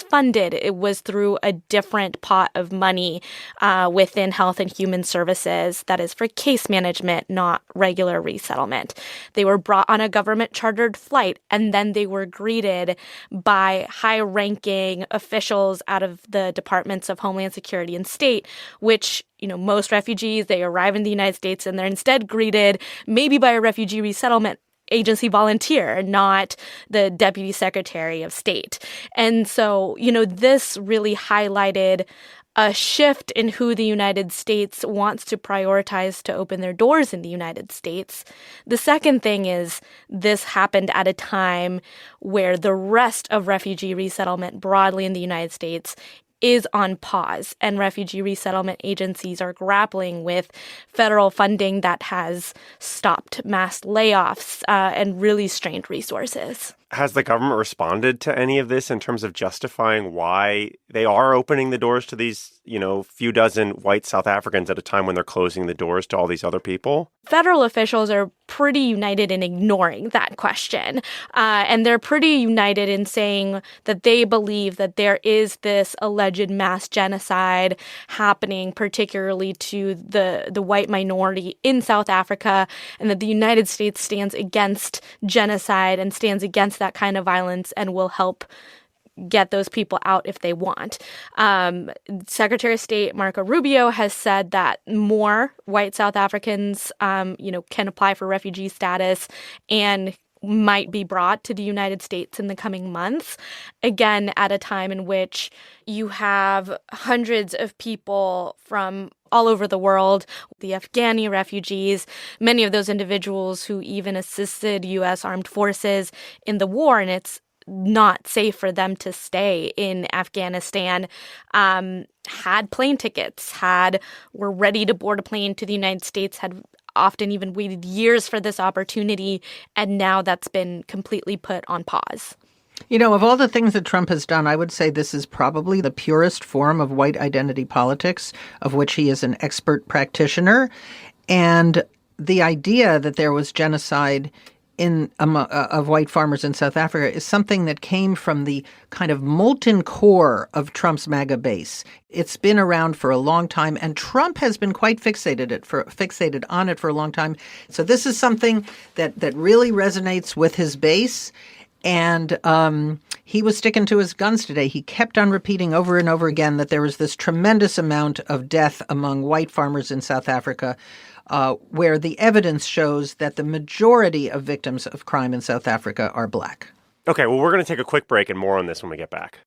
funded. It was through a different pot of money within Health and Human Services that is for case management, not regular resettlement. They were brought on a government-chartered flight, and then they were greeted by high-ranking officials out of the Departments of Homeland Security and State, which, most refugees, they arrive in the United States and they're instead greeted maybe by a refugee resettlement agency volunteer, not the Deputy Secretary of State. And so, this really highlighted a shift in who the United States wants to prioritize to open their doors in the United States. The second thing is this happened at a time where the rest of refugee resettlement broadly in the United States is on pause, and refugee resettlement agencies are grappling with federal funding that has stopped mass layoffs and really strained resources. Has the government responded to any of this in terms of justifying why they are opening the doors to these, few dozen white South Africans at a time when they're closing the doors to all these other people? Federal officials are pretty united in ignoring that question. And they're pretty united in saying that they believe that there is this alleged mass genocide happening, particularly to the white minority in South Africa, and that the United States stands against genocide and stands against that kind of violence and will help get those people out if they want. Secretary of State Marco Rubio has said that more white South Africans, can apply for refugee status and might be brought to the United States in the coming months. Again, at a time in which you have hundreds of people from all over the world, the Afghani refugees, many of those individuals who even assisted U.S. armed forces in the war, and it's not safe for them to stay in Afghanistan, had plane tickets, were ready to board a plane to the United States, had often even waited years for this opportunity, and now that's been completely put on pause. Of all the things that Trump has done, I would say this is probably the purest form of white identity politics, of which he is an expert practitioner. And the idea that there was genocide of white farmers in South Africa is something that came from the kind of molten core of Trump's MAGA base. It's been around for a long time, and Trump has been quite fixated on it for a long time. So this is something that really resonates with his base. And he was sticking to his guns today. He kept on repeating over and over again that there was this tremendous amount of death among white farmers in South Africa, where the evidence shows that the majority of victims of crime in South Africa are black. Okay, well, we're going to take a quick break and more on this when we get back.